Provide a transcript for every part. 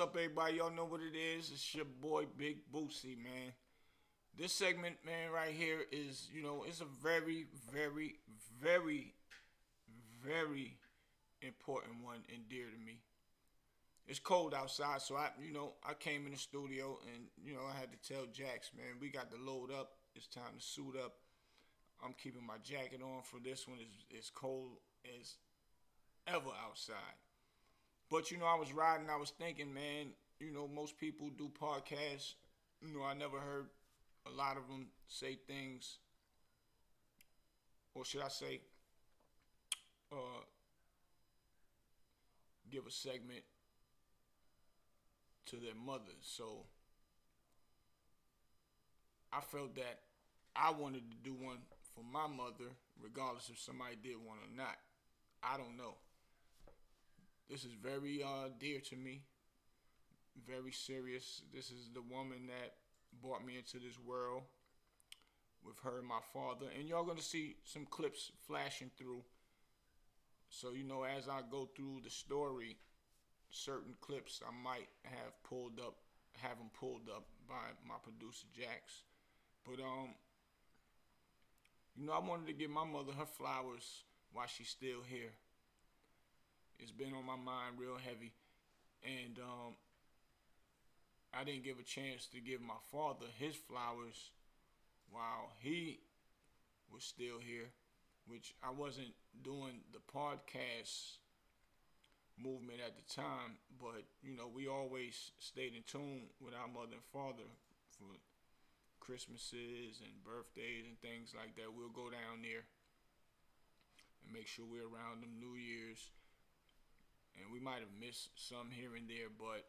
up, everybody? Y'all know what it is. It's your boy, Big Boosie, man. This segment, man, right here is, it's a very, very, very, very important one and dear to me. It's cold outside, so I came in the studio and, I had to tell Jax, man, we got to load up. It's time to suit up. I'm keeping my jacket on for this one. It's cold as ever outside. But I was riding, I was thinking, man, most people do podcasts. I never heard a lot of them say things, or should I say, uh, give a segment to their mothers. So I felt that I wanted to do one for my mother, regardless if somebody did one or not. I don't know. This is very dear to me, very serious. This is the woman that brought me into this world with her and my father. And y'all gonna see some clips flashing through. So, as I go through the story, certain clips I might have them pulled up by my producer Jax. But I wanted to give my mother her flowers while she's still here. It's been on my mind real heavy, and I didn't give a chance to give my father his flowers while he was still here, which I wasn't doing the podcast movement at the time, but we always stayed in tune with our mother and father for Christmases and birthdays and things like that. We'll go down there and make sure we're around them New Year's, and we might have missed some here and there, but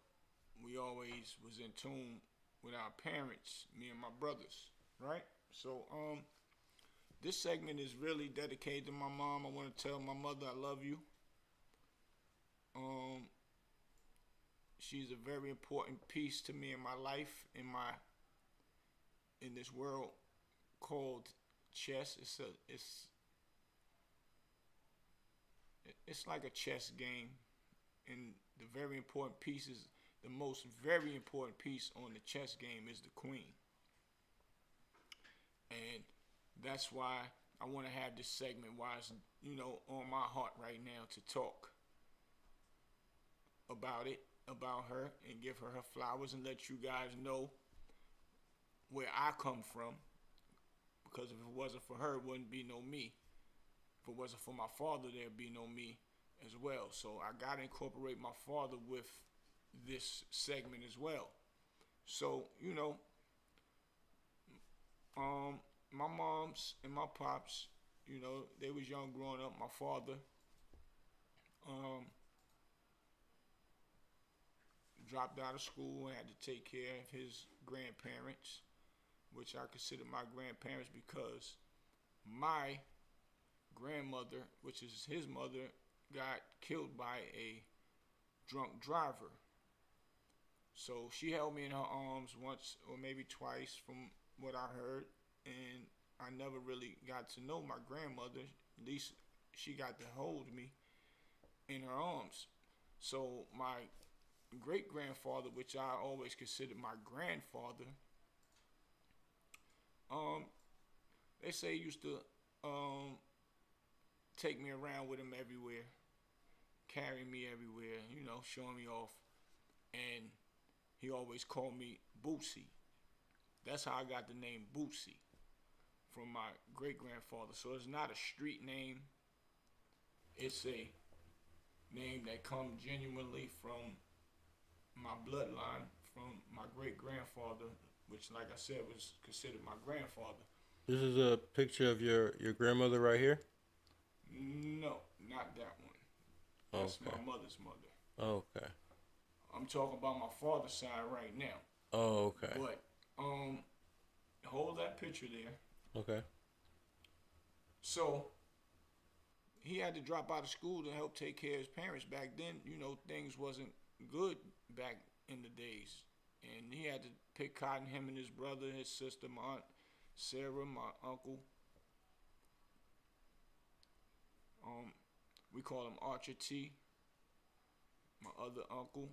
we always was in tune with our parents, me and my brothers, right? So this segment is really dedicated to my mom. I want to tell my mother I love you. She's a very important piece to me in my life, in this world called chess. It's like a chess game, and the very important pieces. The most very important piece on the chess game is the queen, and that's why I want to have this segment. Why it's on my heart right now to talk about her, and give her her flowers, and let you guys know where I come from. Because if it wasn't for her, it wouldn't be no me. If it wasn't for my father, there'd be no me as well. So I gotta incorporate my father with this segment as well. So my moms and my pops, they was young growing up. My father dropped out of school and had to take care of his grandparents, which I consider my grandparents because my grandmother, which is his mother, got killed by a drunk driver. So she held me in her arms once or maybe twice from what I heard, and I never really got to know my grandmother. At least she got to hold me in her arms. So my great grandfather, which I always considered my grandfather, they say he used to take me around with him everywhere, carry me everywhere, showing me off, and he always called me Boosie. That's how I got the name Boosie from my great grandfather. So it's not a street name. It's a name that comes genuinely from my bloodline, from my great grandfather, which, like I said, was considered my grandfather. This is a picture of your grandmother right here? No, not that one. That's Okay. my mother's mother. Okay. I'm talking about my father's side right now. Oh, okay. But hold that picture there. Okay. So he had to drop out of school to help take care of his parents. Back then, things wasn't good back in the days. And he had to pick cotton, him and his brother, his sister, my aunt Sarah, my uncle. We call him Archer T, my other uncle.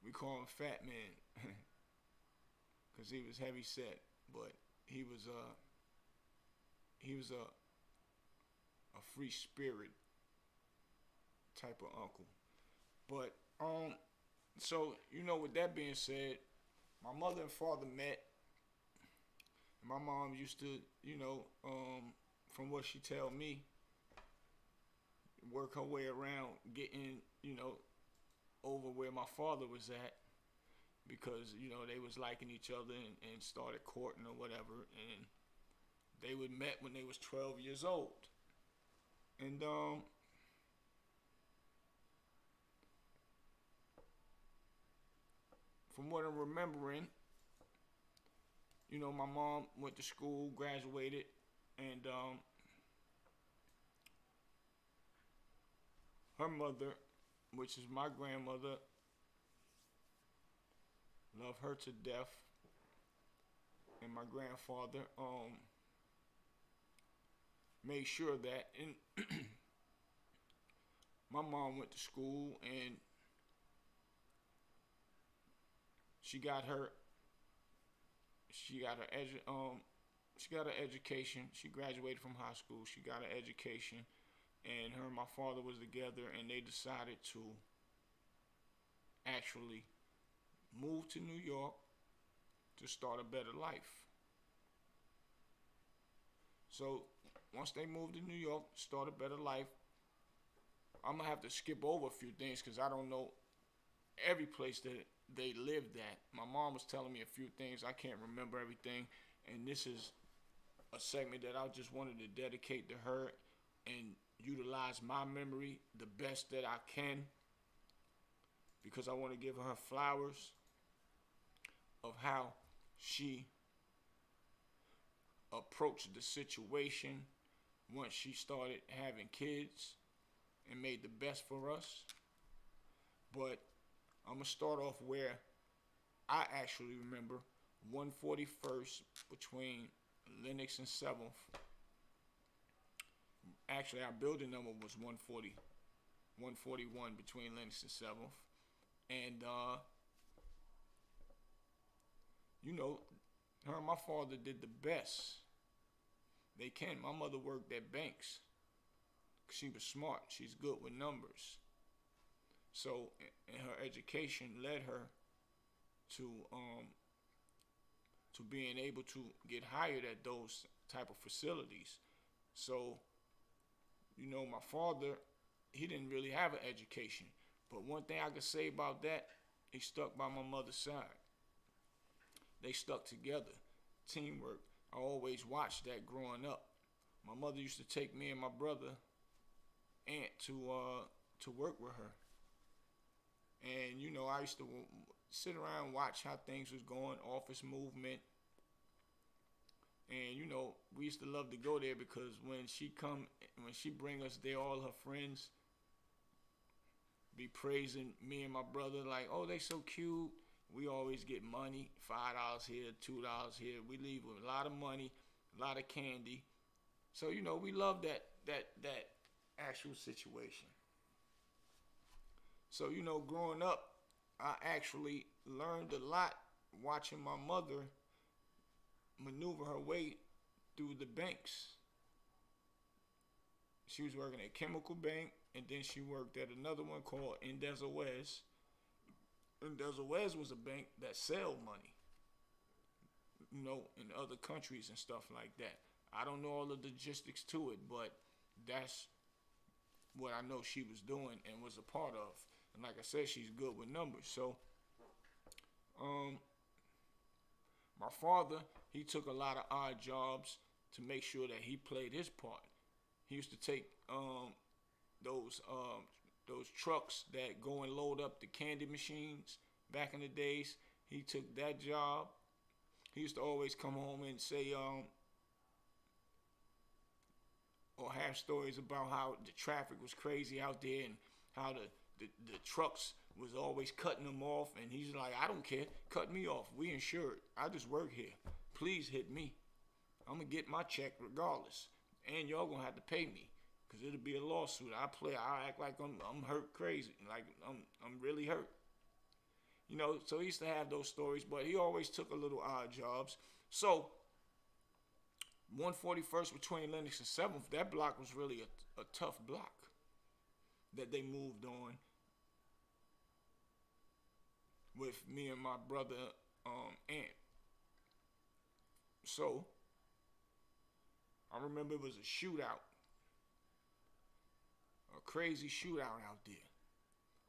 we call him Fat Man, because he was heavy set, but he was a free spirit type of uncle. But so with that being said, my mother and father met. My mom used to, from what she tell me, work her way around getting, over where my father was at, because they was liking each other and started courting or whatever, and they would met when they was 12 years old, and from what I'm remembering, my mom went to school, graduated, and her mother, which is my grandmother, loved her to death, and my grandfather made sure that, and my mom went to school and she got her education. She graduated from high school. She got her education, and her and my father was together, and they decided to actually move to New York to start a better life. So once they moved to New York, start a better life, I'm gonna have to skip over a few things because I don't know every place that they lived at. My mom was telling me a few things. I can't remember everything, and this is a segment that I just wanted to dedicate to her and utilize my memory the best that I can, because I want to give her flowers of how she approached the situation once she started having kids and made the best for us. But I'm going to start off where I actually remember 141st between Lenox and 7th. Actually, our building number was 141 between Lenox and 7th. And, her and my father did the best they can. My mother worked at banks. She was smart. She's good with numbers. So, and her education led her to being able to get hired at those type of facilities. So, my father, he didn't really have an education. But one thing I could say about that, he stuck by my mother's side. They stuck together. Teamwork. I always watched that growing up. My mother used to take me and my brother, aunt, to work with her. And, I used to sit around and watch how things was going, office movement. And, we used to love to go there because when she bring us there, all her friends be praising me and my brother like, oh, they so cute. We always get money, $5 here, $2 here. We leave with a lot of money, a lot of candy. So, we love that actual situation. So, growing up, I actually learned a lot watching my mother maneuver her way through the banks. She was working at Chemical Bank, and then she worked at another one called Indeza West. Indeza West was a bank that sell money, in other countries and stuff like that. I don't know all the logistics to it, but that's what I know she was doing and was a part of. And like I said, she's good with numbers. So, my father, he took a lot of odd jobs to make sure that he played his part. He used to take those trucks that go and load up the candy machines back in the days. He took that job. He used to always come home and say, or have stories about how the traffic was crazy out there and how the trucks was always cutting them off. And he's like, I don't care. Cut me off. We insured. I just work here. Please hit me. I'm going to get my check regardless. And y'all going to have to pay me because it'll be a lawsuit. I act like I'm hurt crazy. Like I'm really hurt. You know, so he used to have those stories, but he always took a little odd jobs. So 141st between Lenox and 7th, that block was really a tough block that they moved on with me and my brother Aunt. So I remember it was a shootout, a crazy shootout out there.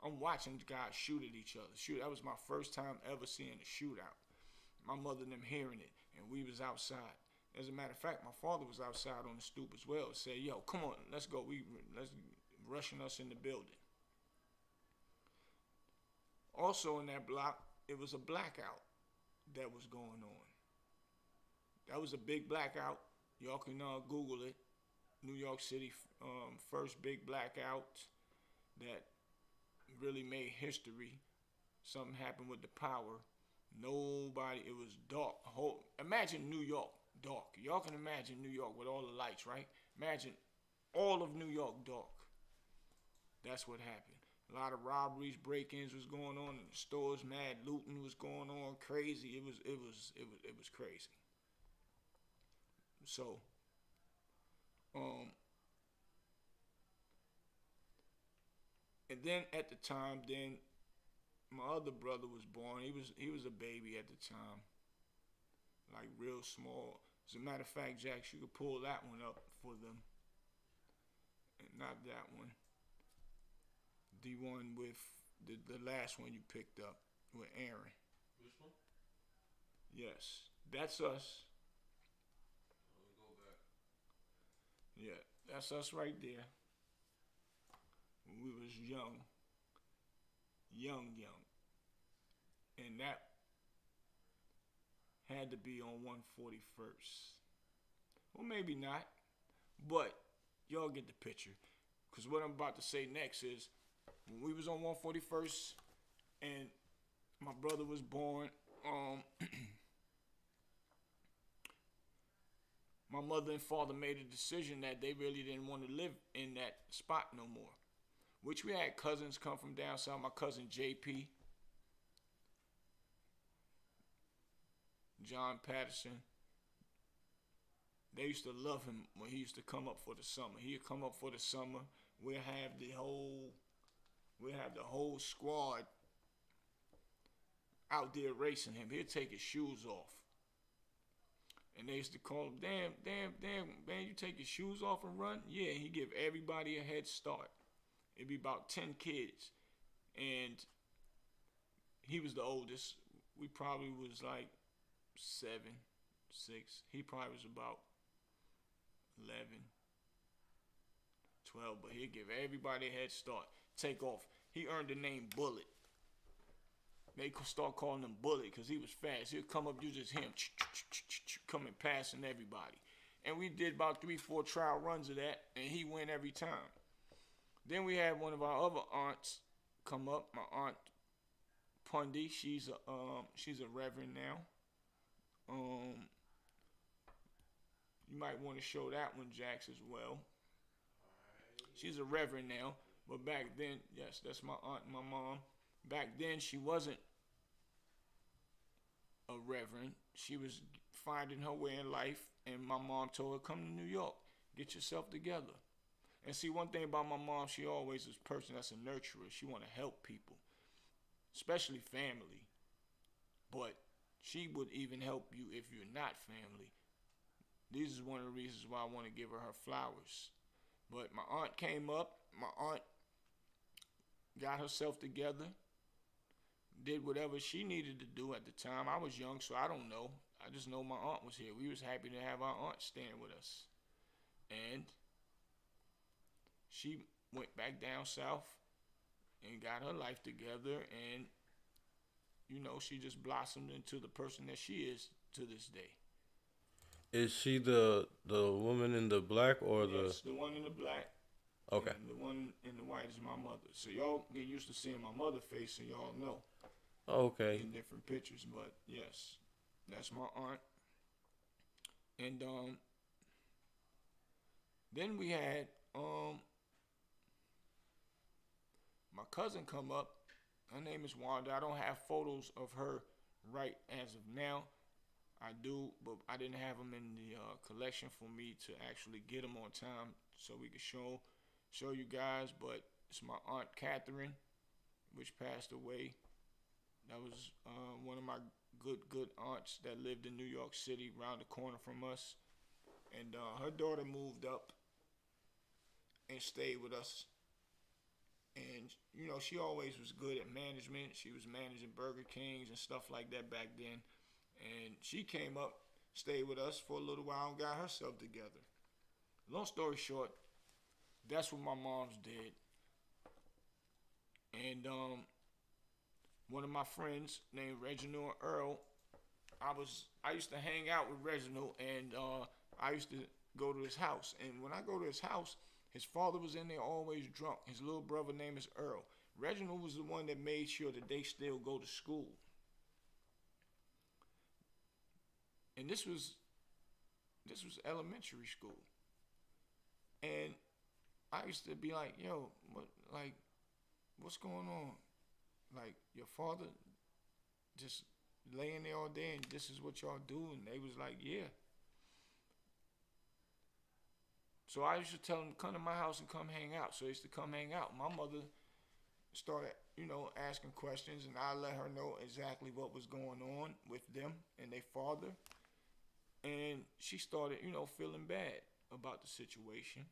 I'm watching guys shoot at each other. That was my first time ever seeing a shootout. My mother and them hearing it, and we was outside. As a matter of fact, my father was outside on the stoop as well. Said, "Yo, come on, let's go. Let's rushing us in the building." Also in that block, it was a blackout that was going on. That was a big blackout. Y'all can Google it. New York City, first big blackout that really made history. Something happened with the power. Nobody, it was dark. Imagine New York dark. Y'all can imagine New York with all the lights, right? Imagine all of New York dark. That's what happened. A lot of robberies, break-ins was going on in the stores. Mad looting was going on. Crazy. It was crazy. So, and then at the time, then my other brother was born. He was a baby at the time, like real small. As a matter of fact, Jax, you could pull that one up for them, and not that one. The one with the last one you picked up with Aaron. Which one? Yes, that's us. Let me go back. Yeah, that's us right there. When we was young. And that had to be on 141st. Well, maybe not. But y'all get the picture. Because what I'm about to say next is, when we was on 141st and my brother was born, my mother and father made a decision that they really didn't want to live in that spot no more. Which we had cousins come from down south. My cousin JP, John Patterson. They used to love him when he used to come up for the summer. He'd come up for the summer. We'll have the whole squad out there racing him. He'd take his shoes off. And they used to call him, damn, man, you take your shoes off and run? Yeah, he'd give everybody a head start. It'd be about 10 kids. And he was the oldest. We probably was like 7, 6. He probably was about 11, 12. But he'd give everybody a head start. Take off. He earned the name Bullet. They could start calling him Bullet because he was fast. He'd come up, you just him coming passing everybody. And we did about 3-4 trial runs of that, and he went every time. Then we had one of our other aunts come up, my aunt Pundy. She's a reverend now. You might want to show that one, Jax, as well. She's a reverend now, but back then, yes, that's my aunt and my mom. Back then, she wasn't a reverend. She was finding her way in life, and my mom told her, come to New York, get yourself together. And see, one thing about my mom, she always is a person that's a nurturer. She want to help people, especially family. But she would even help you if you're not family. This is one of the reasons why I want to give her flowers. But my aunt came up. My aunt got herself together, did whatever she needed to do at the time. I was young, so I don't know. I just know my aunt was here. We was happy to have our aunt staying with us. And she went back down south and got her life together, and you know, she just blossomed into the person that she is to this day. Is she the woman in the black or yes, the one in the black? Okay. And the one in the white is my mother. So y'all get used to seeing my mother face, and y'all know. Okay. In different pictures, but yes, that's my aunt. And then we had my cousin come up, Her name is Wanda. I don't have photos of her right as of now. I do, but I didn't have them in the collection for me to actually get them on time so we could show you guys. But it's my Aunt Catherine, which passed away. That was one of my good aunts that lived in New York City, around the corner from us. And her daughter moved up and stayed with us. And, you know, she always was good at management. She was managing Burger Kings and stuff like that back then. And she came up, stayed with us for a little while, and got herself together. Long story short, that's what my mom's did. And one of my friends named Reginald Earl, I used to hang out with Reginald, and I used to go to his house. And when I go to his house, his father was in there always drunk. His little brother name is Earl. Reginald was the one that made sure that they still go to school. And this was elementary school. And I used to be like, yo, what's going on? Like, your father just laying there all day and this is what y'all do? And they was like, yeah. So I used to tell them, come to my house and come hang out. So they used to come hang out. My mother started, asking questions, and I let her know exactly what was going on with them and their father. And she started, feeling bad about the situation.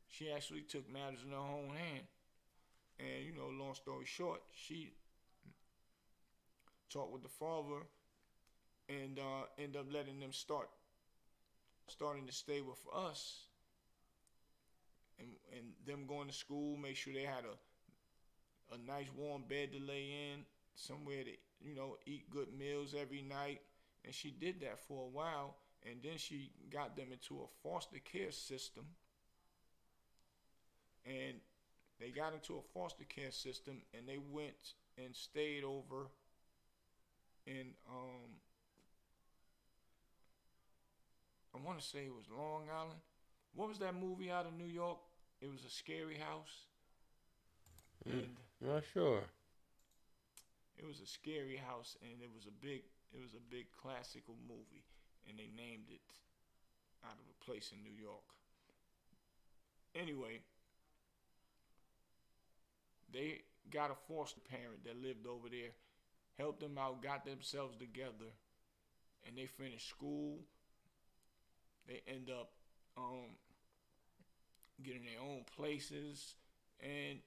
She actually took matters in her own hand. And, long story short, she talked with the father and ended up letting them starting to stay with us. And them going to school, make sure they had a nice warm bed to lay in, somewhere to, eat good meals every night. And she did that for a while, and then she got them into a foster care system. And they got into a foster care system, and they went and stayed over in, I want to say it was Long Island. What was that movie out of New York? It was a scary house. Not sure. It was a scary house, and it was a big classical movie, and they named it out of a place in New York. Anyway, they got a foster parent that lived over there, helped them out, got themselves together, and they finished school. They end up getting their own places, and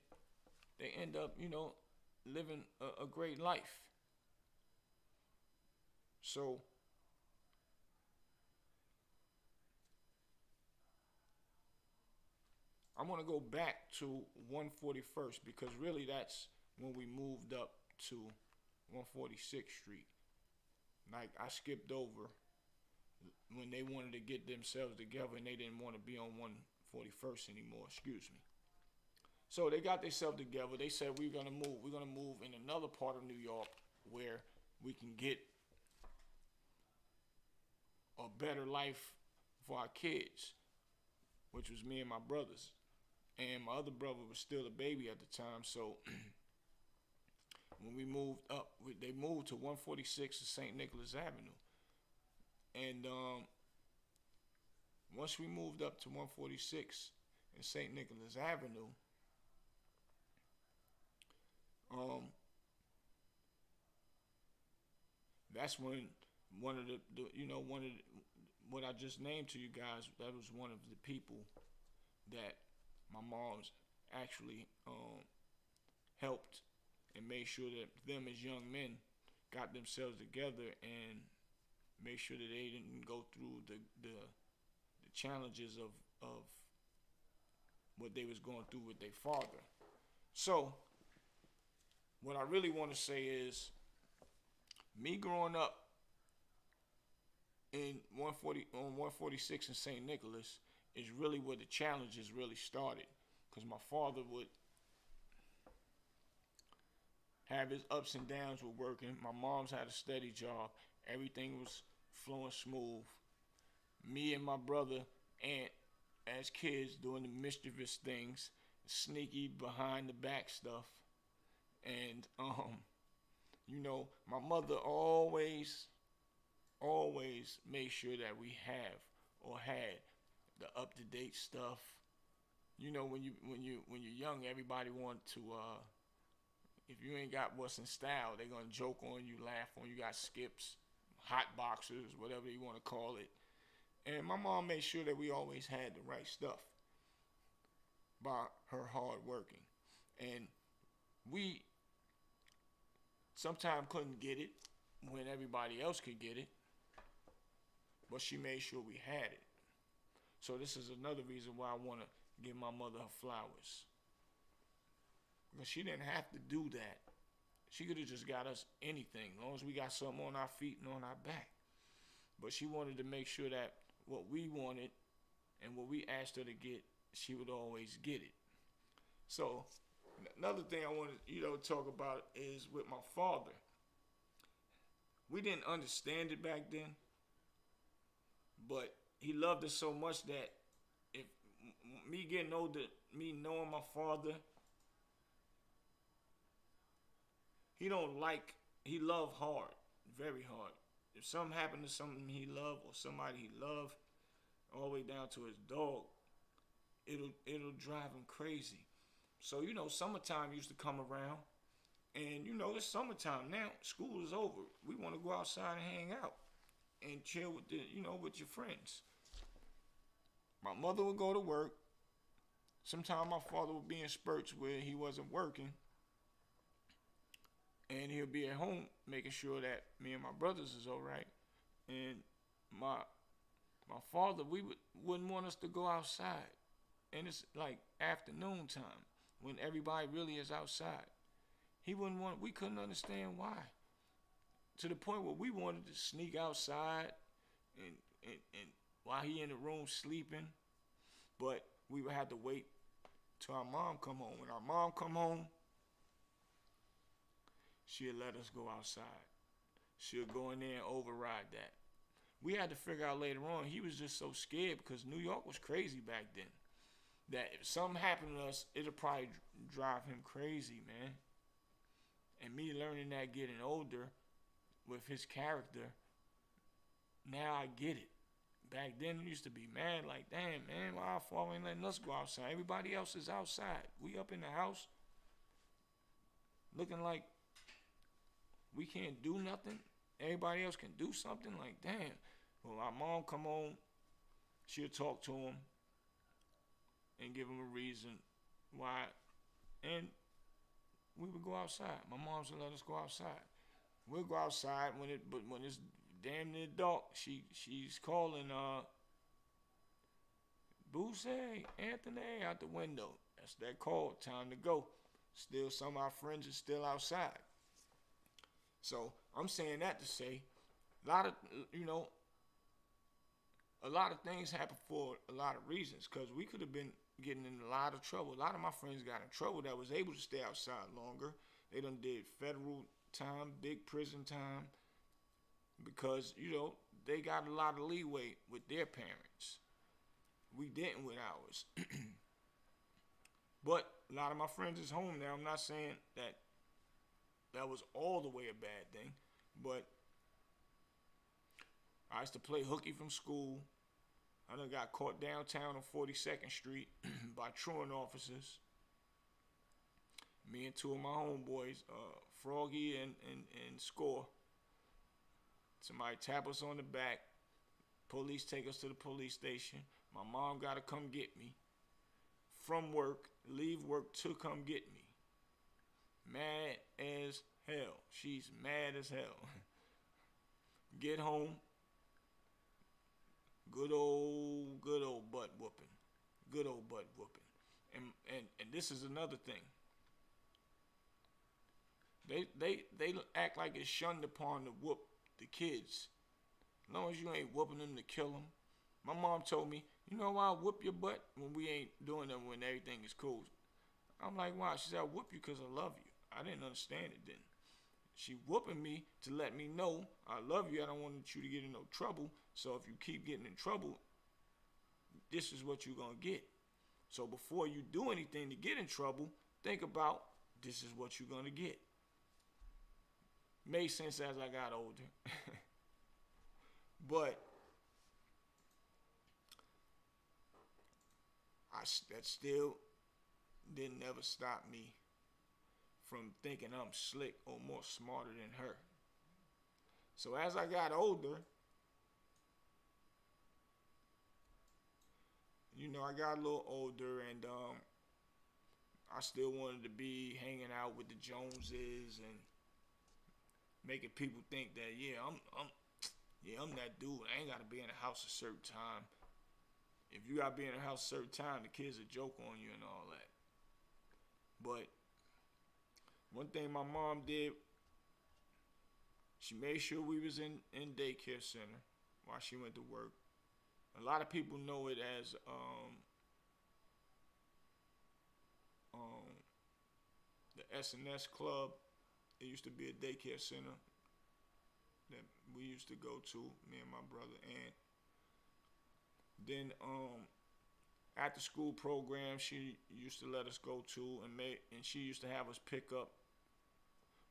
they end up, living a great life. So I want to go back to 141st, because really that's when we moved up to 146th Street. Like, I skipped over when they wanted to get themselves together and they didn't want to be on 141st anymore, excuse me. So they got themselves together. They said, we're going to move in another part of New York where we can get a better life for our kids, which was me and my brothers. And my other brother was still a baby at the time. So when we moved up, they moved to 146 to St. Nicholas Avenue. And once we moved up to 146 and St. Nicholas Avenue, that's when one of the what I just named to you guys, that was one of the people that my mom's actually helped and made sure that them as young men got themselves together and made sure that they didn't go through the challenges of what they was going through with their father. So what I really want to say is, me growing up in 146 in St. Nicholas is really where the challenges really started, because my father would have his ups and downs with working. My mom's had a steady job. Everything was flowing smooth. Me and my brother, Aunt, as kids, doing the mischievous things, sneaky behind the back stuff. And you know, my mother always made sure that we have or had the up to date stuff. You know, when you're young, everybody want to if you ain't got what's in style, they're gonna joke on you, laugh on you. Got skips, hot boxers, whatever you want to call it. And my mom made sure that we always had the right stuff by her hard working. And we sometimes couldn't get it when everybody else could get it, but she made sure we had it. So this is another reason why I want to give my mother her flowers. Because she didn't have to do that. She could have just got us anything, as long as we got something on our feet and on our back. But she wanted to make sure that what we wanted and what we asked her to get, she would always get it. So another thing I want to talk about is with my father. We didn't understand it back then, but he loved us so much that if me getting older, me knowing my father, he love hard, very hard. If something happened to something he loved or somebody he loved, all the way down to his dog, it'll drive him crazy. So, you know, summertime used to come around, and, you know, it's summertime now. School is over. We want to go outside and hang out and chill with with your friends. My mother would go to work. Sometimes my father would be in spurts where he wasn't working, and he'll be at home making sure that me and my brothers is all right. And my father, wouldn't want us to go outside, and it's like afternoon time when everybody really is outside. We couldn't understand why. To the point where we wanted to sneak outside and while he in the room sleeping, but we would have to wait till our mom come home. When our mom come home, she'll let us go outside. She'll go in there and override that. We had to figure out later on, he was just so scared because New York was crazy back then, that if something happened to us, it'll probably drive him crazy, man. And me learning that getting older with his character, now I get it. Back then, it used to be mad, like, damn, man, why our father ain't letting us go outside? Everybody else is outside. We up in the house looking like we can't do nothing. Everybody else can do something. Like, damn. Well, our mom come home, she'll talk to him and give him a reason why. And we would go outside. My mom would let us go outside. We'll go outside but when it's damn near dark, she's calling Boosie, Anthony out the window. That's that call. Time to go. Still, some of our friends are still outside. So I'm saying that to say, a lot of things happen for a lot of reasons. Cause we could have been getting in a lot of trouble. A lot of my friends got in trouble that was able to stay outside longer. They done did federal time, big prison time, because they got a lot of leeway with their parents. We didn't with ours. But a lot of my friends is home now. I'm not saying that was all the way a bad thing, but I used to play hooky from school. I done got caught downtown on 42nd Street by truant officers. Me and two of my homeboys, Froggy and Score. Somebody tap us on the back. Police take us to the police station. My mom got to come get me from work, leave work to come get me. Mad as hell. She's mad as hell. Get home. Good old butt whooping. Good old butt whooping. And this is another thing. They act like it's shunned upon to whoop the kids. As long as you ain't whooping them to kill them. My mom told me, you know why I whoop your butt when we ain't doing them when everything is cool? I'm like, why? She said, I whoop you because I love you. I didn't understand it then. She whooping me to let me know I love you. I don't want you to get in no trouble. So if you keep getting in trouble, this is what you're going to get. So before you do anything to get in trouble, think about this is what you're gonna get. Made sense as I got older. But that still didn't ever stop me from thinking I'm slick or more smarter than her. So as I got older, I got a little older, and I still wanted to be hanging out with the Joneses and making people think that I'm that dude. I ain't gotta be in the house a certain time. If you gotta be in the house a certain time, the kids will joke on you and all that. But one thing my mom did, she made sure we was in daycare center while she went to work. A lot of people know it as the S&S Club. It used to be a daycare center that we used to go to, me and my brother. And then after school program she used to let us go to, and she used to have us pick up.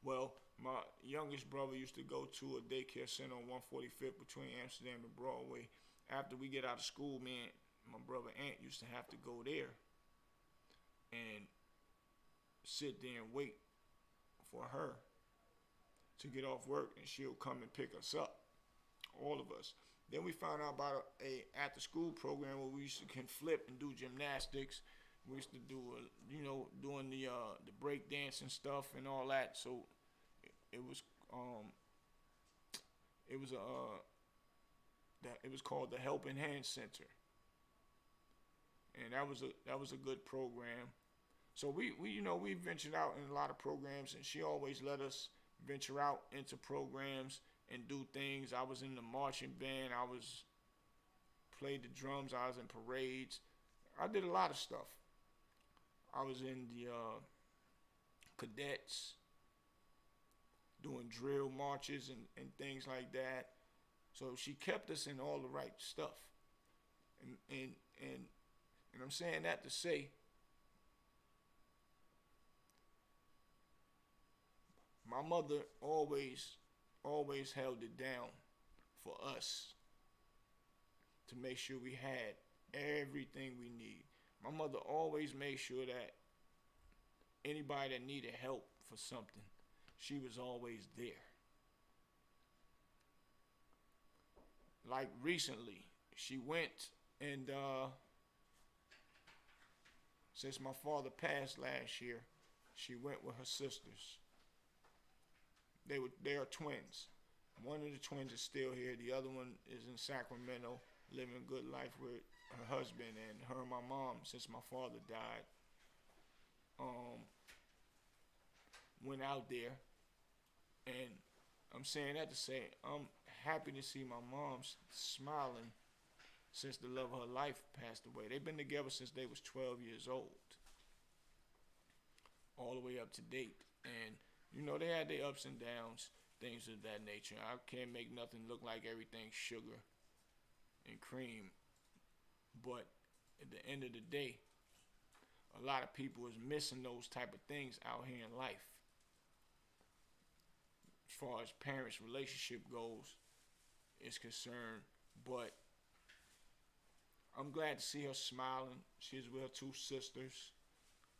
Well, my youngest brother used to go to a daycare center on 145th between Amsterdam and Broadway. After we get out of school, me and my brother Aunt used to have to go there and sit there and wait for her to get off work, and she'll come and pick us up, all of us. Then we found out about a after school program where we used to can flip and do gymnastics. We used to do doing the break dance and stuff and all that. So it was called the Helping Hand Center, and that was a good program. So we ventured out in a lot of programs, and she always let us venture out into programs and do things. I was in the marching band. I played the drums. I was in parades. I did a lot of stuff. I was in the cadets, doing drill marches and things like that. So she kept us in all the right stuff. And I'm saying that to say, my mother always held it down for us to make sure we had everything we need. My mother always made sure that anybody that needed help for something, she was always there. Like recently, she went and since my father passed last year, she went with her sisters. They are twins. One of the twins is still here. The other one is in Sacramento, living a good life with her husband. And her and my mom, since my father died, went out there. And I'm saying that to say I'm happy to see my mom smiling since the love of her life passed away. They've been together since they was 12 years old, all the way up to date. And they had their ups and downs, things of that nature. I can't make nothing look like everything sugar and cream. But at the end of the day, a lot of people is missing those type of things out here in life. As far as parents' relationship goes, is concerned. But I'm glad to see her smiling. She's with her two sisters.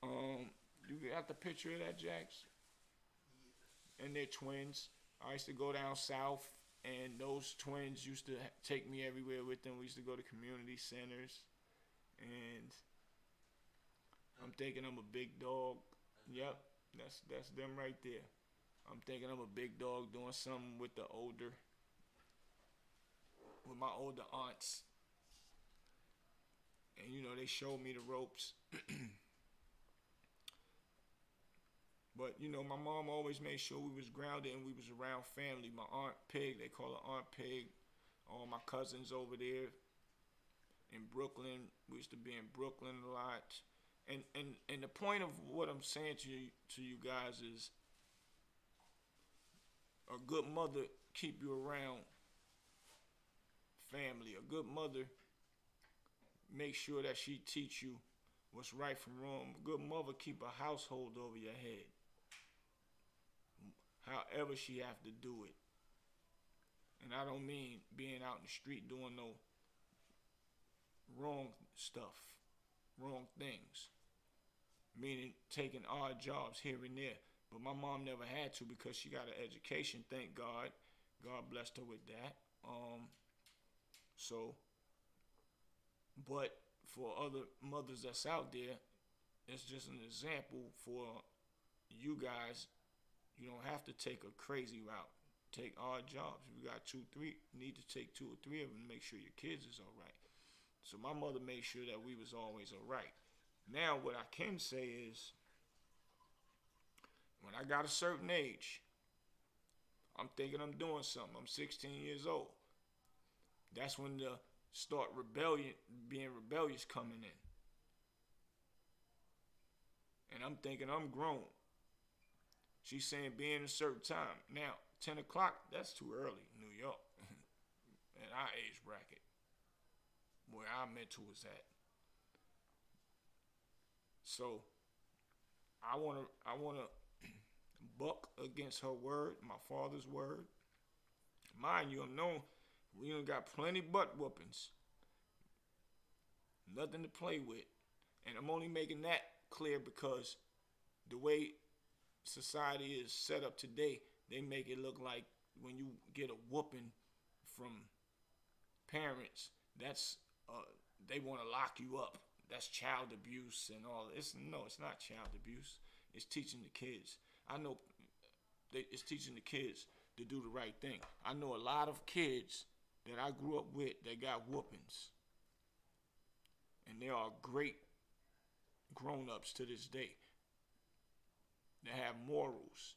You got the picture of that, Jax? And they're twins. I used to go down south, and those twins used to take me everywhere with them. We used to go to community centers, and I'm thinking I'm a big dog. Yep, that's them right there. I'm thinking I'm a big dog doing something with my older aunts. And they showed me the ropes. But my mom always made sure we was grounded and we was around family. My Aunt Pig, they call her Aunt Pig. All my cousins over there in Brooklyn. We used to be in Brooklyn a lot. And the point of what I'm saying to you guys is, a good mother keep you around family. A good mother make sure that she teach you what's right from wrong. A good mother keep a household over your head. However she have to do it. And I don't mean being out in the street doing no wrong stuff, wrong things. Meaning taking odd jobs here and there. But my mom never had to because she got an education, thank God. God blessed her with that. But for other mothers that's out there, it's just an example for you guys. You don't have to take a crazy route. Take odd jobs. If you got 2, 3, you need to take 2 or 3 of them to make sure your kids is all right. So my mother made sure that we was always all right. Now what I can say is, when I got a certain age, I'm thinking I'm doing something. I'm 16 years old. That's when the start being rebellious coming in. And I'm thinking I'm grown. She's saying be in a certain time. Now, 10 o'clock, that's too early in New York. At our age bracket. Where our mental is at. So, I wanna buck against her word, my father's word. Mind you, I'm known, we done got plenty butt whoopings. Nothing to play with. And I'm only making that clear because the way society is set up today, they make it look like when you get a whooping from parents, that's they want to lock you up. That's child abuse and all. No, it's not child abuse. It's teaching the kids. I know it's teaching the kids to do the right thing. I know a lot of kids that I grew up with that got whoopings. And they are great grown-ups to this day. They have morals.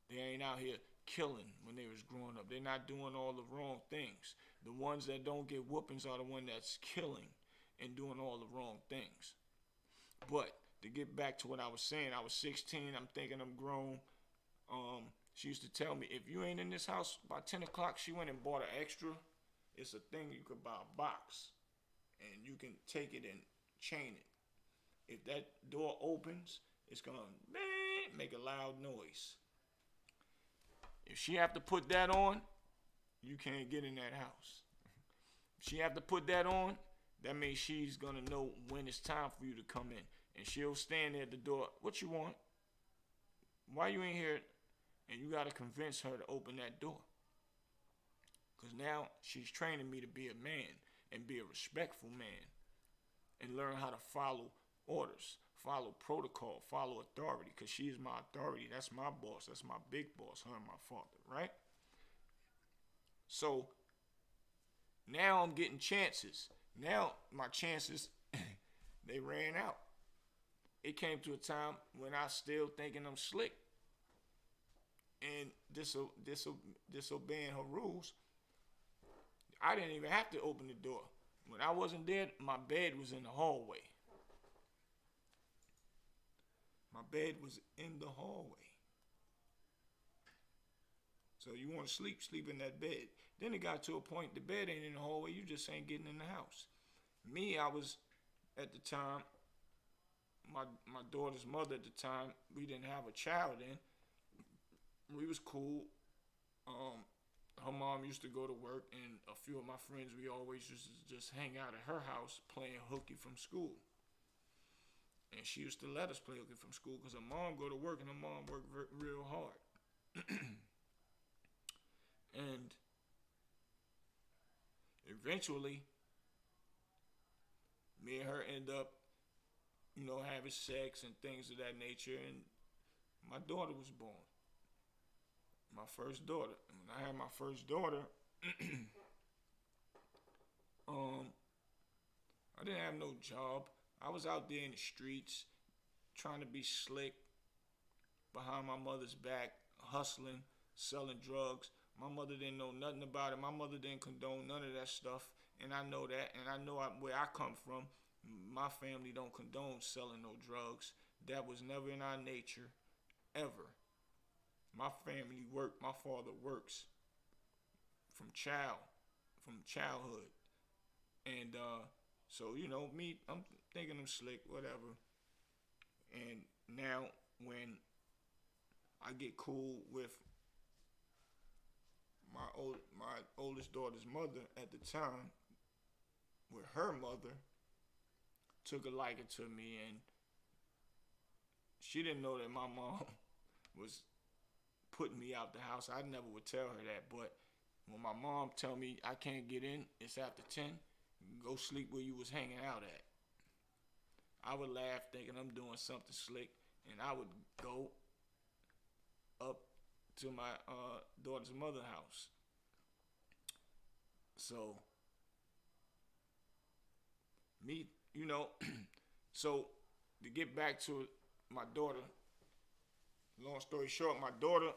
They ain't out here killing when they was growing up. They're not doing all the wrong things. The ones that don't get whoopings are the one that's killing and doing all the wrong things. But to get back to what I was saying, I was 16. I'm thinking I'm grown. She used to tell me, if you ain't in this house by 10 o'clock, she went and bought an extra. It's a thing you could buy a box. And you can take it and chain it. If that door opens, it's going to make a loud noise. If she have to put that on, you can't get in that house. If she have to put that on, that means she's going to know when it's time for you to come in. And she'll stand there at the door. What you want? Why you ain't here? And you got to convince her to open that door. Because now she's training me to be a man and be a respectful man. And learn how to follow orders, follow protocol, follow authority. Because she is my authority. That's my boss. That's my big boss, her and my father, right? So now I'm getting chances. Now my chances, they ran out. It came to a time when I still thinking I'm slick and disobeying her rules. I didn't even have to open the door. When I wasn't there, my bed was in the hallway. My bed was in the hallway. So you want to sleep in that bed. Then it got to a point, the bed ain't in the hallway, you just ain't getting in the house. Me, I was, at the time, my daughter's mother at the time, we didn't have a child then. We was cool. Her mom used to go to work, and a few of my friends, we always used to just hang out at her house playing hooky from school. And she used to let us play hooky from school because her mom go to work, and her mom worked real hard. And eventually, me and her end up, having sex and things of that nature, and my daughter was born. My first daughter. And when I had my first daughter, I didn't have no job. I was out there in the streets trying to be slick behind my mother's back, hustling, selling drugs. My mother didn't know nothing about it. My mother didn't condone none of that stuff, and I know that. And I know where I come from, my family don't condone selling no drugs. That was never in our nature, ever. My family worked. My father works from childhood. And so, me, I'm thinking I'm slick, whatever. And now when I get cool with my oldest daughter's mother at the time, with her mother, took a liking to me, and she didn't know that my mom was putting me out the house. I never would tell her that, but when my mom tell me I can't get in, it's after 10, go sleep where you was hanging out at. I would laugh thinking I'm doing something slick, and I would go up to my daughter's mother's house. So, me, so to get back to my daughter, long story short, my daughter,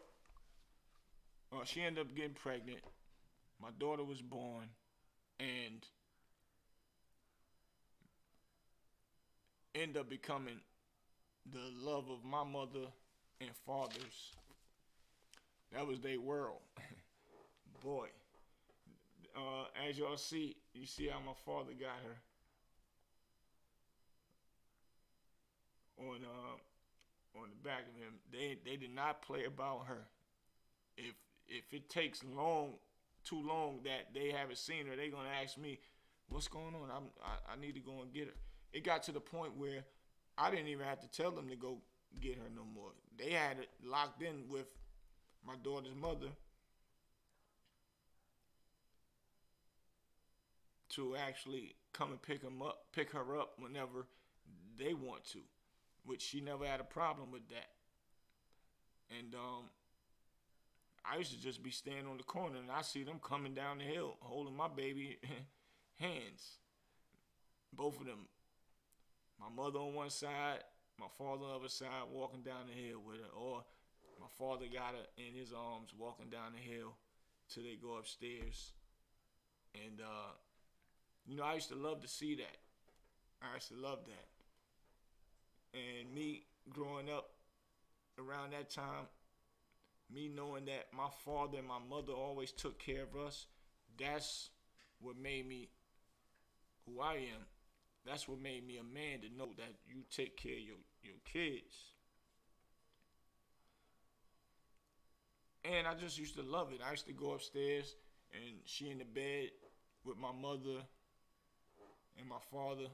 she ended up getting pregnant. My daughter was born, and ended up becoming the love of my mother and father's. That was their world. Boy, as y'all see, you see how my father got her on the back of him. They did not play about her. If it takes too long that they haven't seen her, they're gonna ask me, "What's going on? I need to go and get her." It got to the point where I didn't even have to tell them to go get her no more. They had it locked in with my daughter's mother to actually come and pick her up whenever they want to, which she never had a problem with that. And I used to just be standing on the corner, and I see them coming down the hill holding my baby hands. Both of them. My mother on one side, my father on the other side, walking down the hill with her. Or my father got her in his arms walking down the hill till they go upstairs. And, I used to love to see that. I used to love that. And me growing up around that time, me knowing that my father and my mother always took care of us, that's what made me who I am. That's what made me a man, to know that you take care of your kids. And I just used to love it. I used to go upstairs, and she in the bed with my mother and my father,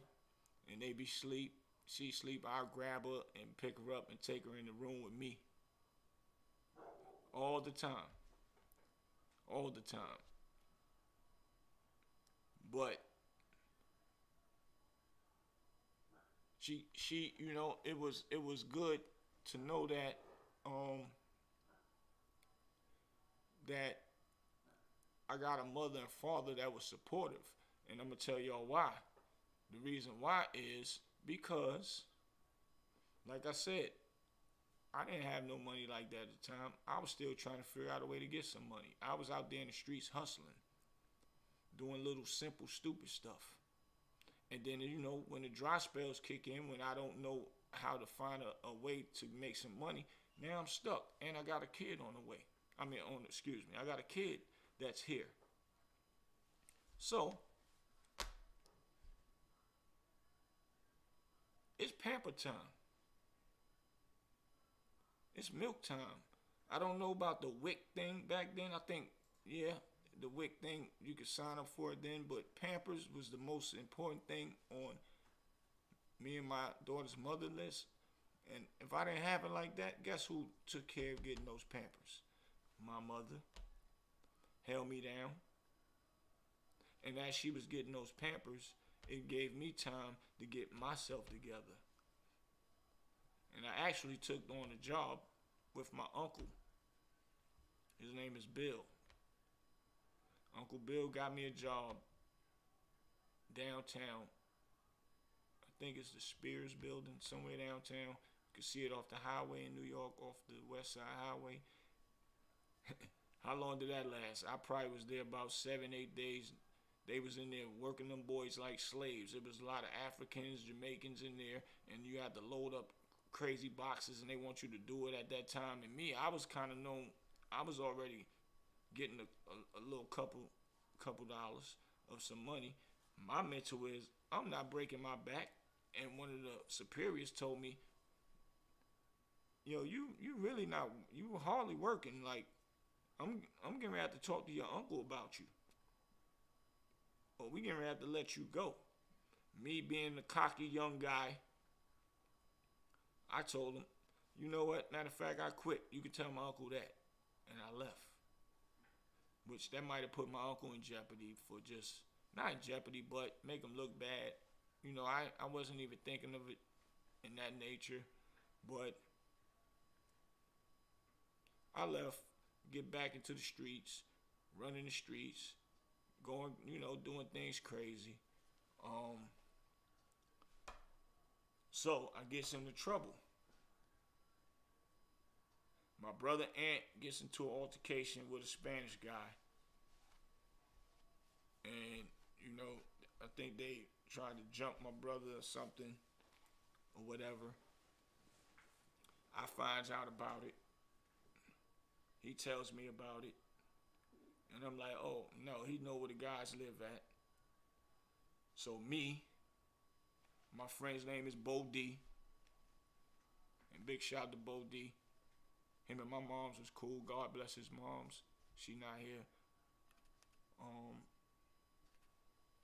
and they be sleep. She sleep, I'll grab her and pick her up and take her in the room with me. All the time. All the time. But she it was good to know that that I got a mother and father that was supportive. And I'm gonna tell y'all why. The reason why is because, like I said, I didn't have no money like that at the time. I was still trying to figure out a way to get some money. I was out there in the streets hustling, doing little simple, stupid stuff. And then, when the dry spells kick in, when I don't know how to find a way to make some money, now I'm stuck. And I got a kid on the way. I got a kid that's here. So, it's pamper time. It's milk time. I don't know about the WIC thing back then. I think, the WIC thing, you could sign up for it then, but Pampers was the most important thing on me and my daughter's mother list. And if I didn't have it like that, guess who took care of getting those Pampers? My mother held me down. And as she was getting those Pampers, it gave me time to get myself together. And I actually took on a job with my uncle. His name is Bill. Uncle Bill got me a job downtown. I think it's the Spears building, somewhere downtown. You can see it off the highway in New York, off the West Side Highway. How long did that last? I probably was there about 7-8 days. They was in there working them boys like slaves. There was a lot of Africans, Jamaicans in there, and you had to load up crazy boxes, and they want you to do it at that time. And me, I was kind of known. I was already getting a little couple dollars of some money. My mental is, I'm not breaking my back and one of the superiors told me, yo, you really not, you hardly working. Like, I'm gonna have to talk to your uncle about you, or we gonna have to let you go. Me being the cocky young guy, I told him, you know what? Matter of fact, I quit. You can tell my uncle that, and I left. Which that might have put my uncle in jeopardy for just not in jeopardy, but make him look bad. You know, I wasn't even thinking of it in that nature, but I left, get back into the streets, running the streets, going, doing things crazy. So I gets into trouble. My brother Ant gets into an altercation with a Spanish guy. And, I think they tried to jump my brother or something or whatever. I finds out about it. He tells me about it. And I'm like, oh, no, he know where the guys live at. So my friend's name is Bo D. And big shout out to Bo D. Him and my mom's was cool. God bless his moms. She not here.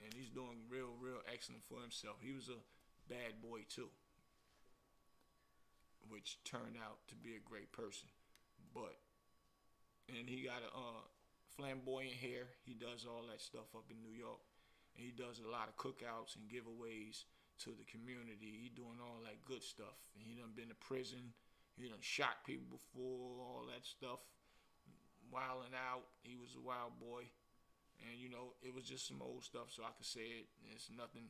And he's doing real excellent for himself. He was a bad boy too, which turned out to be a great person. And he got a flamboyant hair. He does all that stuff up in New York. And he does a lot of cookouts and giveaways to the community. He doing all that good stuff. And he done been to prison. He done shot people before, all that stuff. Wilding out. He was a wild boy. And, it was just some old stuff, so I could say it. It's nothing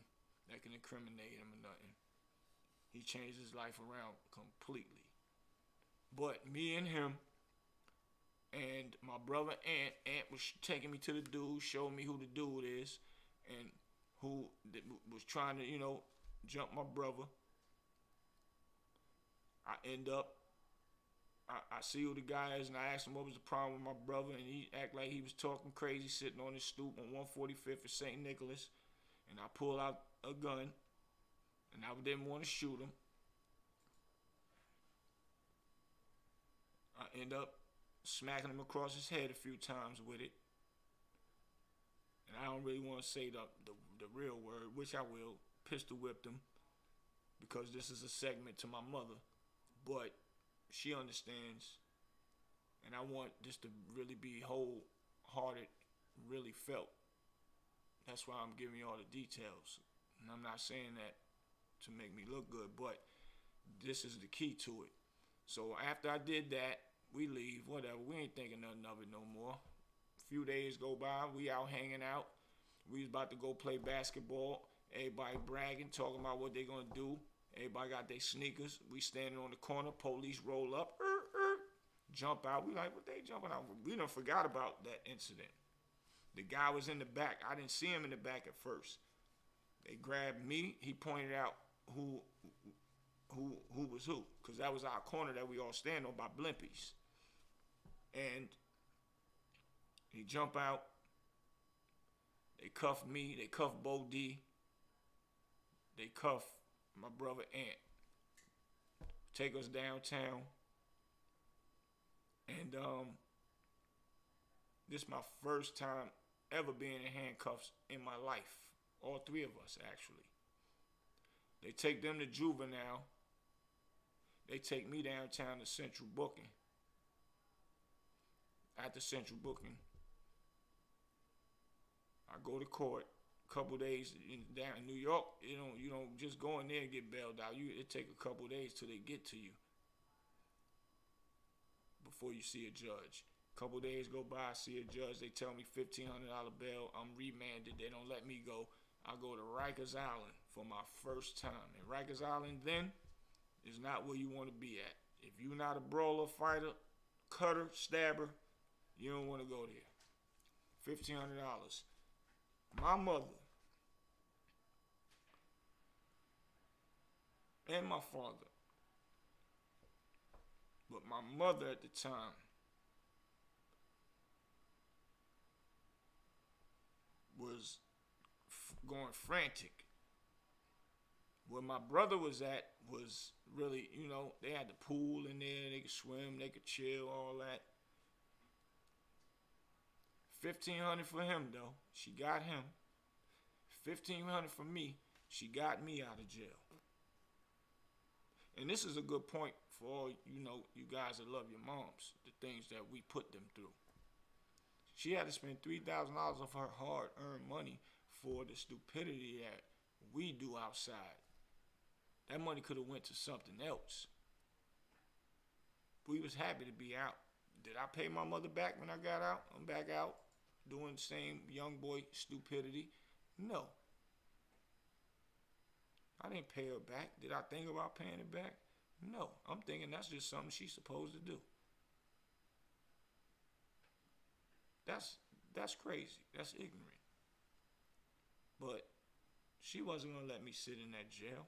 that can incriminate him or nothing. He changed his life around completely. But me and him and my brother Ant was taking me to the dude, showing me who the dude is, and who was trying to, jump my brother. I end up, I see who the guy is, and I asked him what was the problem with my brother, and he act like he was talking crazy, sitting on his stoop on 145th of St. Nicholas, and I pull out a gun, and I didn't want to shoot him. I end up smacking him across his head a few times with it, and I don't really want to say the real word, which I will. Pistol whipped him, because this is a segment to my mother, but she understands, and I want this to really be wholehearted, really felt. That's why I'm giving you all the details, and I'm not saying that to make me look good, but this is the key to it. So after I did that, we leave, whatever. We ain't thinking nothing of it no more. A few days go by, we out hanging out. We was about to go play basketball. Everybody bragging, talking about what they gonna do. Everybody got their sneakers. We standing on the corner. Police roll up, jump out. We like, what they jumping out? We done forgot about that incident. The guy was in the back. I didn't see him in the back at first. They grabbed me. He pointed out who was who, because that was our corner that we all stand on by Blimpies. And he jump out. They cuff me. They cuff Bo D. They cuff my brother Ant. Take us downtown. And this is my first time ever being in handcuffs in my life. All three of us, actually. They take them to juvenile. They take me downtown to Central Booking. At the Central Booking, I go to court. Couple days down in New York, you don't just go in there and get bailed out. It take a couple days till they get to you before you see a judge. Couple days go by, I see a judge. They tell me $1,500 bail. I'm remanded. They don't let me go. I go to Rikers Island for my first time. And Rikers Island then is not where you want to be at. If you're not a brawler, fighter, cutter, stabber, you don't want to go there. $1,500. My mother and my father, but my mother at the time was going frantic Where my brother was at was really, they had the pool in there. They could swim, they could chill, all that. 1,500 for him though. She got him. 1,500 for me. She got me out of jail. And this is a good point for all you guys that love your moms. The things that we put them through. She had to spend $3,000 of her hard-earned money for the stupidity that we do outside. That money could have went to something else. We was happy to be out. Did I pay my mother back when I got out? I'm back out doing the same young boy stupidity. No. I didn't pay her back. Did I think about paying it back? No. I'm thinking that's just something she's supposed to do. That's crazy. That's ignorant. But she wasn't going to let me sit in that jail.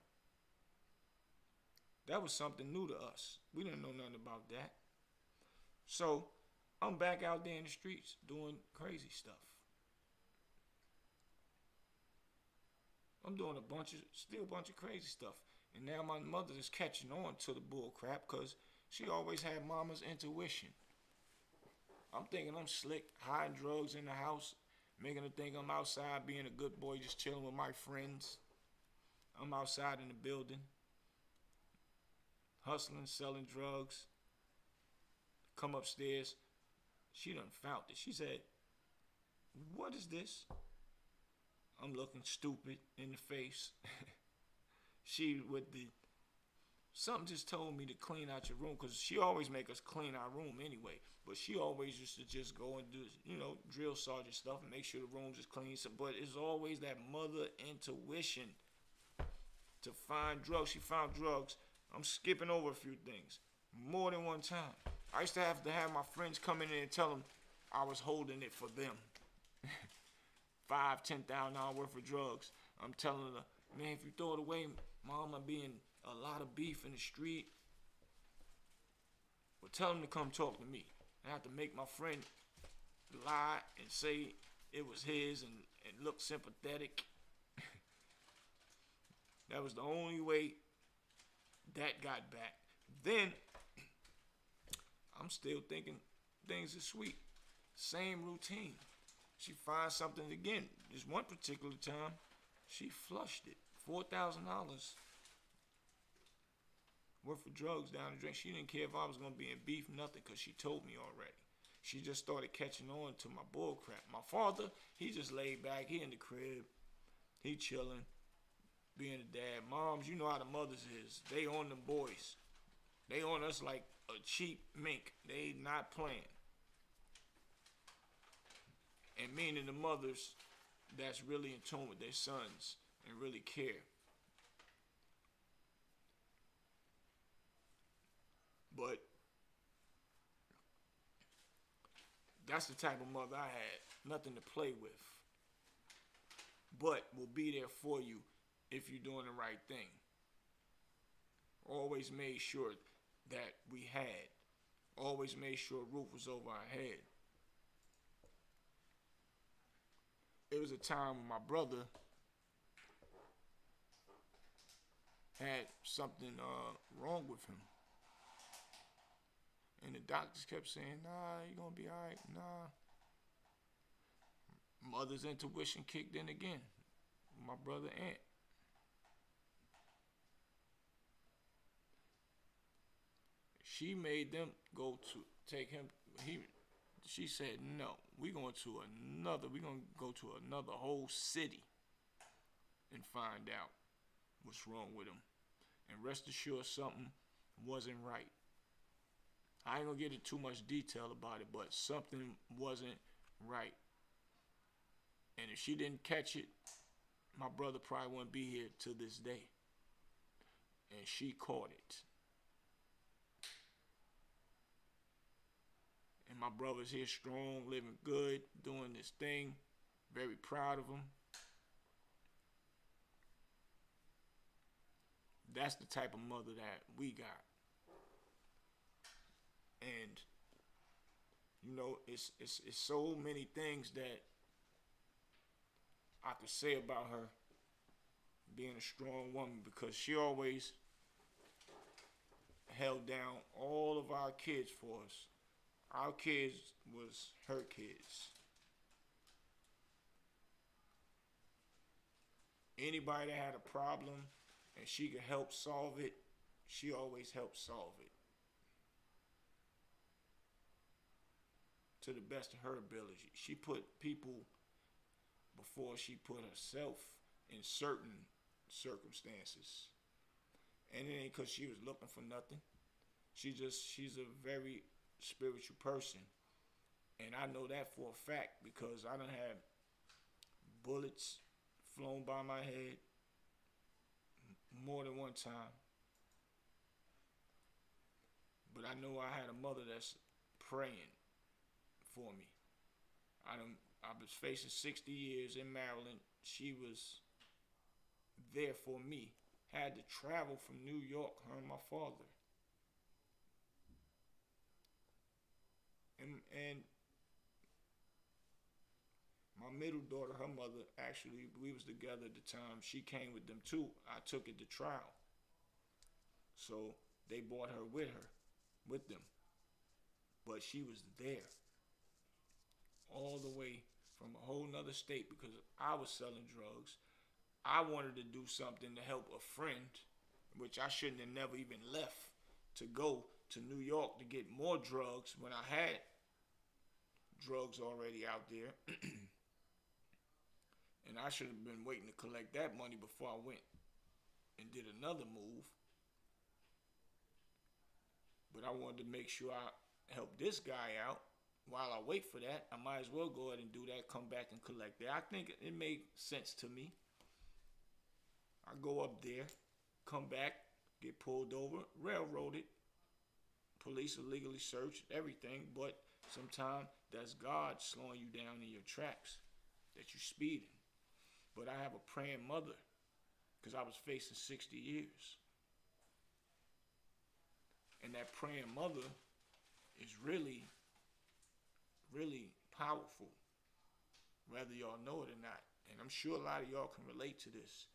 That was something new to us. We didn't know nothing about that. So I'm back out there in the streets doing crazy stuff. I'm doing still a bunch of crazy stuff. And now my mother is catching on to the bull crap because she always had mama's intuition. I'm thinking I'm slick, hiding drugs in the house, making her think I'm outside being a good boy, just chilling with my friends. I'm outside in the building, hustling, selling drugs. Come upstairs. She done found it. She said, "What is this?" I'm looking stupid in the face. Something just told me to clean out your room, because she always make us clean our room anyway. But she always used to just go and do, drill sergeant stuff and make sure the room's is clean. So, but it's always that mother intuition to find drugs. She found drugs. I'm skipping over a few things. More than one time. I used to have my friends come in and tell them I was holding it for them. $5,000-$10,000 worth of drugs. I'm telling her, man, if you throw it away, mama being a lot of beef in the street. Well, tell them to come talk to me. I have to make my friend lie and say it was his and look sympathetic. That was the only way that got back. Then I'm still thinking things are sweet. Same routine. She finds something again. This one particular time, she flushed it. $4,000 worth of drugs down the drain. She didn't care if I was going to be in beef, nothing, because she told me already. She just started catching on to my bull crap. My father, he just laid back. He in the crib. He chilling, being a dad. Moms, you know how the mothers is. They on the boys. They on us like a cheap mink. They not playing. And meaning the mothers that's really in tune with their sons and really care. But that's the type of mother I had. Nothing to play with. But will be there for you if you're doing the right thing. Always made sure that we had. Always made sure a roof was over our head. It was a time when my brother had something wrong with him. And the doctors kept saying, nah, you're going to be all right. Nah. Mother's intuition kicked in again. My brother Aunt. She made them go to take him. She said, no, we're going to go to another whole city and find out what's wrong with him. And rest assured something wasn't right. I ain't going to get into too much detail about it, but something wasn't right. And if she didn't catch it, my brother probably wouldn't be here to this day. And she caught it. And my brother's here strong, living good, doing this thing. Very proud of him. That's the type of mother that we got. And, it's so many things that I could say about her. being a strong woman, because she always held down all of our kids for us. Our kids was her kids. Anybody that had a problem and she could help solve it, she always helped solve it to the best of her ability. She put people before she put herself in certain circumstances. And it ain't because she was looking for nothing. She's a very spiritual person. And I know that for a fact because I done had bullets flown by my head more than one time. But I know I had a mother that's praying for me. I was facing 60 years in Maryland. She was there for me. Had to travel from New York, her and my father. And my middle daughter, her mother, actually, we was together at the time. She came with them too. I took it to trial. So they brought her with them. But she was there all the way from a whole nother state because I was selling drugs. I wanted to do something to help a friend, which I shouldn't have never even left to go to New York to get more drugs when I had drugs already out there. And I should have been waiting to collect that money before I went and did another move. But I wanted to make sure I help this guy out. While I wait for that, I might as well go ahead and do that, come back and collect that. I think it made sense to me. I go up there, come back, get pulled over, railroaded. Police illegally searched everything, but sometimes that's God slowing you down in your tracks, that you're speeding. But I have a praying mother because I was facing 60 years. And that praying mother is really, really powerful, whether y'all know it or not. And I'm sure a lot of y'all can relate to this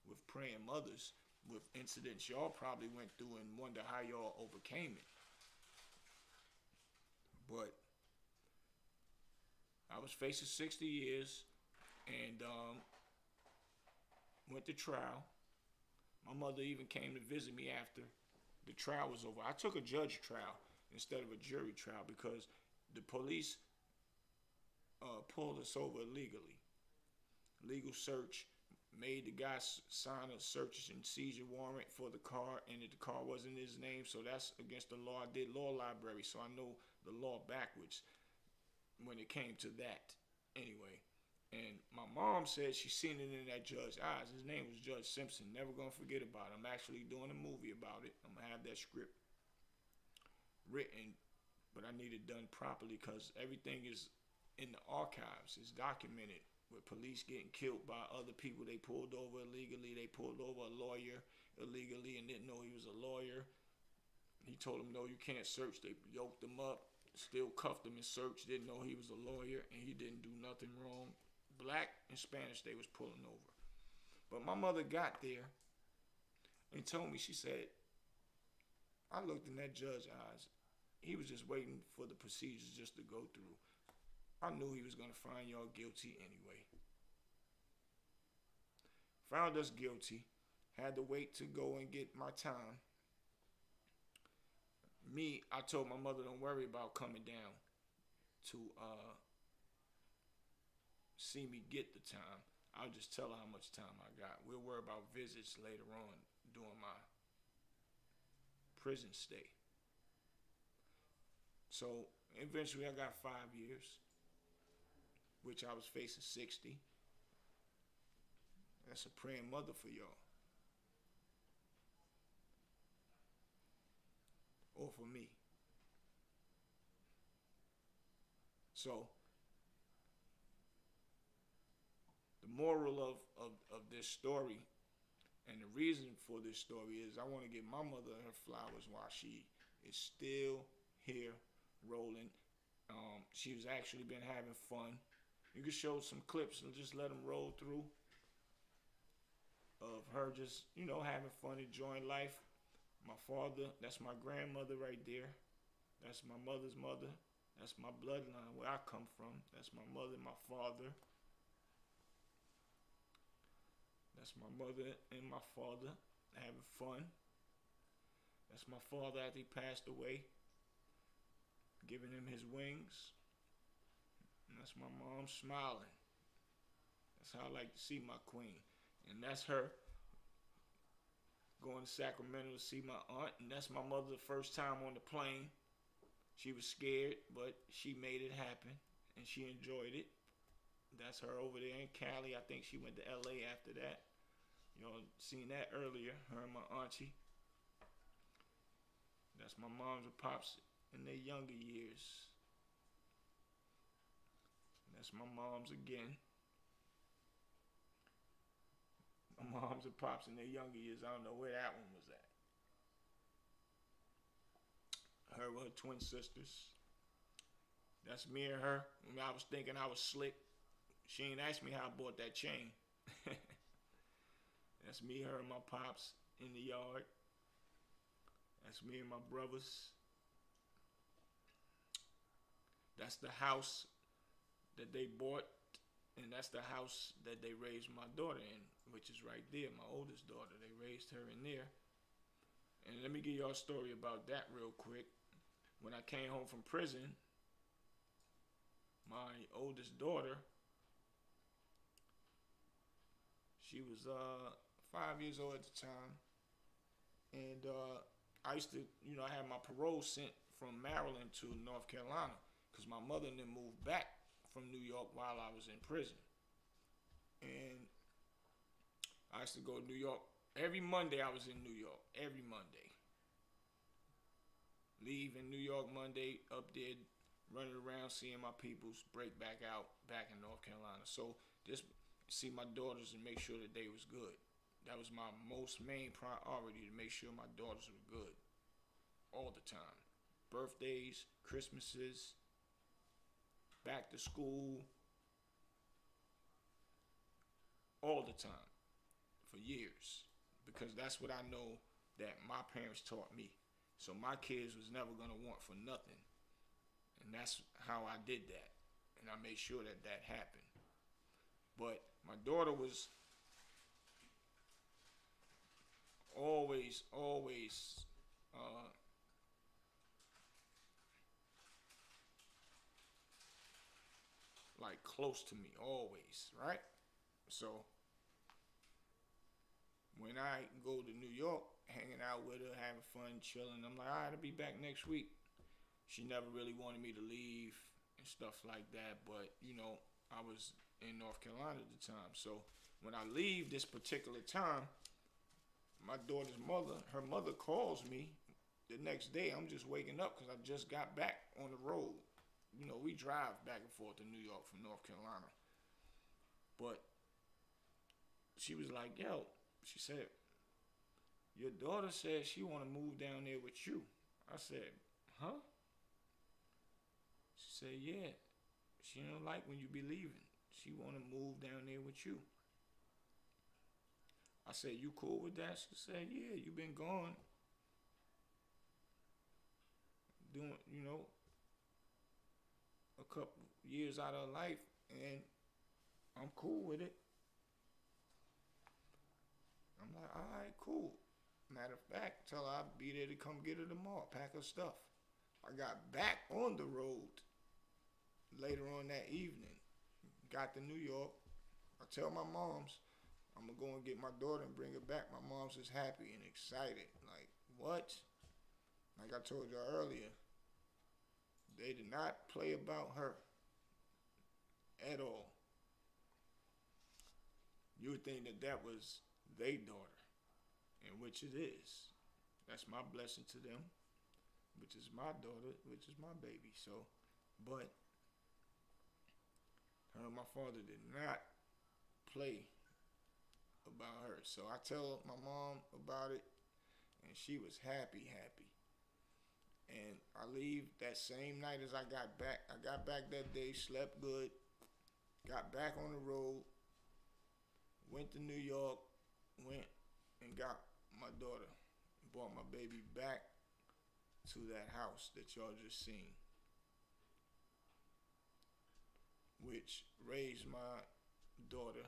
with praying mothers, with incidents y'all probably went through and wonder how y'all overcame it. But I was facing 60 years and went to trial. My mother even came to visit me after the trial was over. I took a judge trial instead of a jury trial because the police pulled us over illegally. Legal search, made the guy sign a search and seizure warrant for the car, and the car wasn't his name, so that's against the law. I did law library, so I know the law backwards when it came to that. Anyway, and my mom said she seen it in that judge's eyes. His name was Judge Simpson. Never gonna forget about it. I'm actually doing a movie about it. I'm gonna have that script written, but I need it done properly because everything is in the archives. It's documented with police getting killed by other people they pulled over illegally. They pulled over a lawyer illegally and didn't know he was a lawyer. He told them, no, you can't search. They yoked him up, still cuffed him and searched, didn't know he was a lawyer, and he didn't do nothing wrong. Black and Spanish they was pulling over. But my mother got there and told me, she said, I looked in that judge's eyes. He was just waiting for the procedures just to go through. I knew he was going to find y'all guilty anyway. Found us guilty. Had to wait to go and get my time. Me, I told my mother, don't worry about coming down to see me get the time. I'll just tell her how much time I got. We'll worry about visits later on during my prison stay. So eventually I got 5 years, which I was facing 60. That's a praying mother for y'all. Or for me. So, the moral of this story and the reason for this story is I want to give my mother her flowers while she is still here rolling. She was actually been having fun. You can show some clips and just let them roll through. of her just, having fun, enjoying life. My father, that's my grandmother right there. That's my mother's mother. That's my bloodline, where I come from. That's my mother and my father. That's my mother and my father having fun. That's my father after he passed away, giving him his wings. And that's my mom smiling. That's how I like to see my queen. And that's her going to Sacramento to see my aunt. And that's my mother the first time on the plane. She was scared, but she made it happen. And she enjoyed it. That's her over there in Cali. I think she went to LA after that. Seen that earlier, her and my auntie. That's my moms and pops in their younger years. That's my moms again. My moms and pops in their younger years. I don't know where that one was at. Her with her twin sisters. That's me and her. I was thinking I was slick. She ain't asked me how I bought that chain. That's me, her, and my pops in the yard. That's me and my brothers. That's the house that they bought, and that's the house that they raised my daughter in, which is right there, my oldest daughter. They raised her in there. And let me give y'all a story about that real quick. When I came home from prison, my oldest daughter, she was 5 years old at the time. And I used to, I had my parole sent from Maryland to North Carolina because my mother and them moved back from New York while I was in prison. And I used to go to New York. Every Monday I was in New York. Every Monday. Leave in New York Monday, up there, running around, seeing my peoples, break back out, back in North Carolina. So just see my daughters and make sure that they was good. That was my main priority, to make sure my daughters were good all the time. Birthdays, Christmases, back to school, all the time for years, because that's what I know that my parents taught me. So my kids was never going to want for nothing. And that's how I did that. And I made sure that that happened. But my daughter was always like close to me, always, right? So when I go to New York, hanging out with her, having fun, chilling, I'm like, all right, I'll be back next week. She never really wanted me to leave and stuff like that, but I was in North Carolina at the time. So when I leave this particular time, my daughter's mother, her mother calls me the next day. I'm just waking up because I just got back on the road. We drive back and forth to New York from North Carolina. But she was like, yo, she said, your daughter said she want to move down there with you. I said, huh? She said, yeah. She don't like when you be leaving. She want to move down there with you. I said, you cool with that? She said, yeah, you been gone. Doing, a couple years out of life, and I'm cool with it. I'm like, all right, cool. Matter of fact, tell her I'll be there to come get her tomorrow, pack her stuff. I got back on the road later on that evening. Got to New York. I tell my moms, I'm going to go and get my daughter and bring her back. My mom's just happy and excited. Like, what? Like I told you earlier, they did not play about her at all. You would think that that was their daughter, and which it is. That's my blessing to them, which is my daughter, which is my baby. So, but her and my father did not play about her. So I tell my mom about it, and she was happy. And I leave that same night as I got back. I got back that day, slept good, got back on the road, went to New York, went and got my daughter, brought my baby back to that house that y'all just seen, which raised my daughter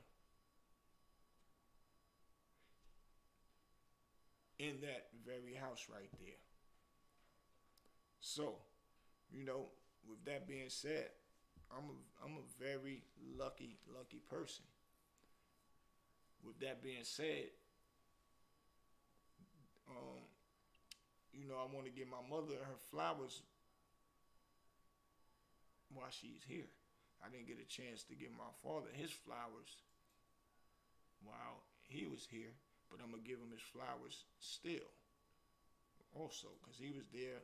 in that very house right there. So, you know, with that being said, I'm a very lucky person. With that being said, you know, I want to give my mother her flowers while she's here. I didn't get a chance to give my father his flowers while he was here, but I'm gonna give him his flowers still, also, because he was there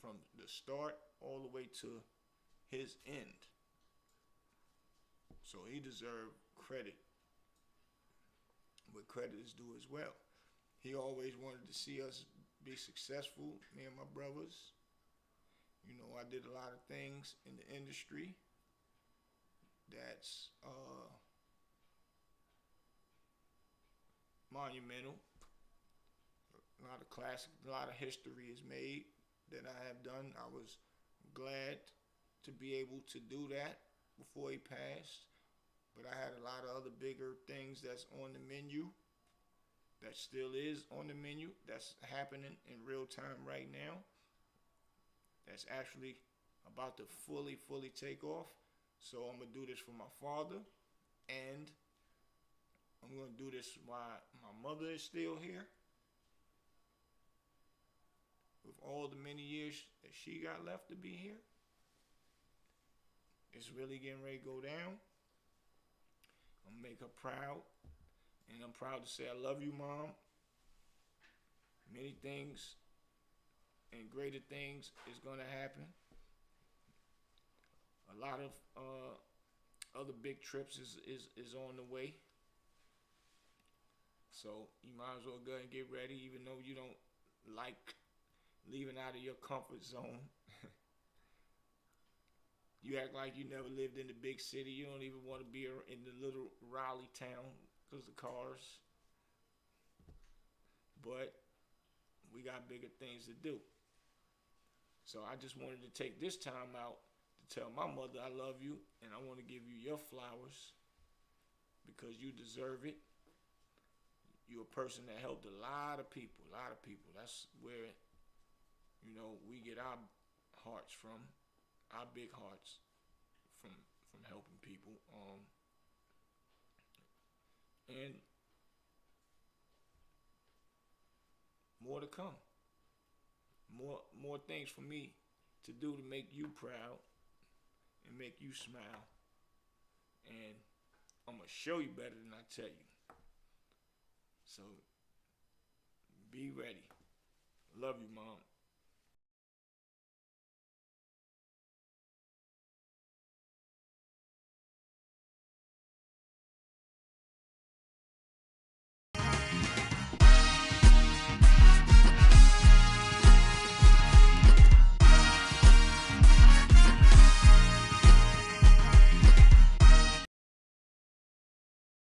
from the start all the way to his end. So he deserved credit where credit is due as well. He always wanted to see us be successful, me and my brothers. You know, I did a lot of things in the industry that's monumental. A lot of history is made that I have done. I was glad to be able to do that before he passed, but I had a lot of other bigger things that's on the menu, that still is on the menu, that's happening in real time right now, that's actually about to fully take off. So I'm gonna do this for my father, and I'm gonna do this while my mother is still here. With all the many years that she got left to be here, it's really getting ready to go down. I'm gonna make her proud, and I'm proud to say I love you, Mom. Many things and greater things is gonna happen. A lot of other big trips is on the way. So you might as well go and get ready, even though you don't like leaving out of your comfort zone. You act like you never lived in the big city. You don't even want to be in the little Raleigh town because of cars. But we got bigger things to do. So I just wanted to take this time out to tell my mother I love you, and I want to give you your flowers because you deserve it. You're a person that helped a lot of people. That's where, you know, we get our hearts from, our big hearts from helping people. And more to come. More things for me to do to make you proud and make you smile. And I'm gonna show you better than I tell you. So be ready. Love you, Mom.